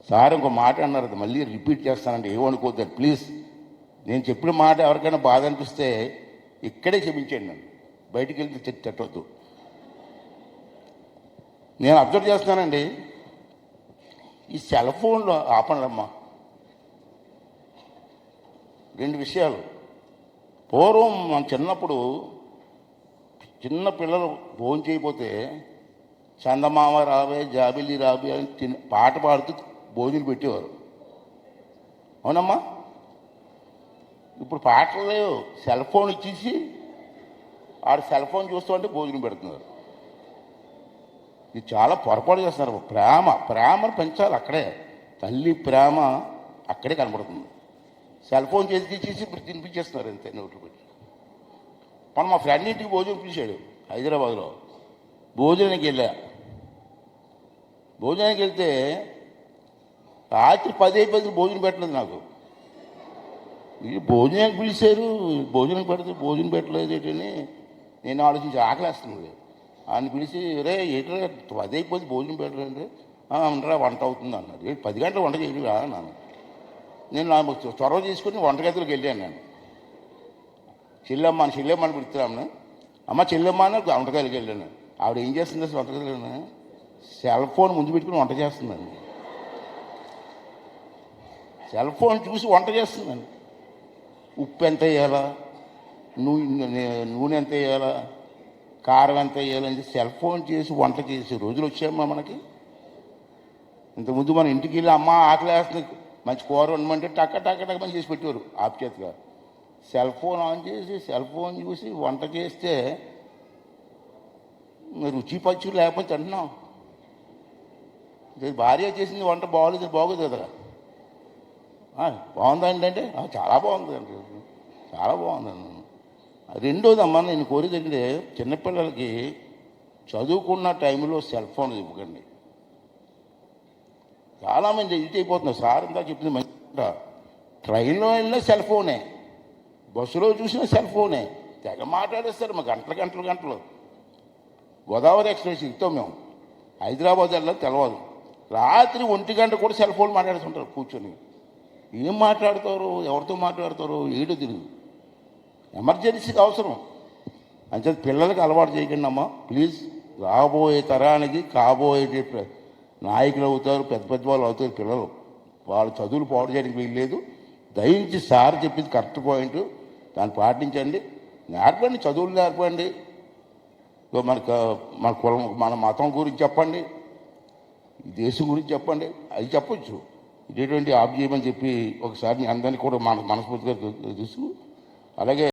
Sir ఇంకో మాట అన్నారు, అది మళ్ళీ రిపీట్ చేస్తానంటే ఏమనుకోద్దు ప్లీజ్. నేను చెప్పిన మాట ఎవరికైనా బాధ అనిపిస్తే ఇక్కడే క్షమించండి, నన్ను బయటికి వెళ్తే తిట్టవద్దు. నేను అబ్జర్వ్ చేస్తున్నానండి, ఈ సెల్ ఫోన్లో ఆపండమ్మా. రెండు విషయాలు. పూర్వం మన చిన్నప్పుడు చిన్న పిల్లలు భోజనం చేయకపోతే చందమామ రావే జాబిల్లి రాబే అని పాట పాడుతూ భోజనం పెట్టేవారు, అవునమ్మా? ఇప్పుడు పాటలు లేవు, సెల్ ఫోన్ ఇచ్చేసి ఆడు సెల్ ఫోన్ చూస్తూ అంటే భోజనం పెడుతున్నారు. ఇది చాలా పొరపాటు చేస్తున్నారు. ప్రేమను పెంచాలి అక్కడే, తల్లి ప్రేమ అక్కడే కనబడుతుంది. సెల్ ఫోన్ చేసి తీసేసి ఇప్పుడు తినిపించేస్తున్నారు అంతే నోట్లు పెట్టి. మనం మా ఫ్రెండ్ ఇంటికి భోజనం పిలిచాడు హైదరాబాద్లో. భోజనానికి వెళ్తే రాత్రి 10 అయిపోయింది, భోజనం పెట్టలేదు నాకు. ఇది భోజనానికి పిలిచారు, భోజనం పెట్టలేదు ఏంటని నేను ఆలోచించి ఆకలేస్తుంది. ఆయన పిలిచి రే ఏంటో 10 అయిపోయింది భోజనం పెట్టలేదు, ఉండరా వంట అవుతుంది అన్నాడు. 10 గంటలు వంట చేయడం అన్నాను. నేను చొరవ తీసుకుని వంటగదిలోకి వెళ్ళాను. నేను చెల్లెమ్మని పిలుస్తున్నాను. అమ్మ చెల్లెమ్మ అని వంటగదిలోకి వెళ్ళాను. ఆవిడ ఏం చేస్తుంది అసలు వంటగదిలో? సెల్ ఫోన్ ముందు పెట్టుకుని వంట చేస్తుందండి. సెల్ ఫోన్ చూసి వంట చేస్తుందండి. ఉప్పు ఎంత వేయాలా, నూనె ఎంత వేయాలా, కారం ఎంత వేయాలని సెల్ ఫోన్ చేసి వంట చేసే రోజులు వచ్చాయమ్మా మనకి. ఇంతకుముందు మన ఇంటికి వెళ్ళి అమ్మ ఆకలి వేస్తుంది, మంచి కూర ఉండమంటే టక్క పని చేసి పెట్టేవారు ఆప్చేతగా. సెల్ ఫోన్ ఆన్ చేసి సెల్ ఫోన్ చూసి వంట చేస్తే రుచి పచ్చి లేకపోతే తింటున్నాం. భార్య చేసింది వంట బాగోదు కదా. బాగుందండి అంటే చాలా బాగుందండి, చాలా బాగుందండి. రెండోదమ్మా నేను కోరేది ఏంటంటే చిన్నపిల్లలకి చదువుకున్న టైంలో సెల్ ఫోన్ ఇవ్వకండి. చాలామంది ఎడిట్ అయిపోతున్నారు. సార్ ఇందా చెప్పింది మంచిగా, ట్రైన్లో వెళ్ళినా సెల్ ఫోనే, బస్సులో చూసినా సెల్ ఫోనే, తెగ మాట్లాడేస్తారు మా గంటలు. గోదావరి ఎక్స్ప్రెస్ ఎక్కుతాం మేము, హైదరాబాద్ వెళ్ళాలి తెలవదు, రాత్రి 1 గంట కూడా సెల్ ఫోన్ మాట్లాడుతుంటారు కూర్చొని. ఏం మాట్లాడతారు, ఎవరితో మాట్లాడతారు ఏడో తెలియదు. ఎమర్జెన్సీకి అవసరం అంతే. పిల్లలకి అలవాటు చేయకండి అమ్మా ప్లీజ్. రాబోయే తరానికి కాబోయే నాయకులు అవుతారు, పెద్ద వాళ్ళు అవుతారు పిల్లలు. వాళ్ళు చదువులు పాడు చేయడానికి వీల్లేదు. దయించి సార్ చెప్పింది కరెక్ట్ పాయింట్, దాన్ని పాటించండి. నేర్పండి, చదువులు నేర్పండి. మన కులం మన మతం గురించి చెప్పండి, దేశం గురించి చెప్పండి, అది చెప్పొచ్చు. ఇటువంటి ఆఫ్ చేయమని చెప్పి ఒకసారి అందరినీ కూడా మనస్ఫూర్తిగా తీసుకు అలాగే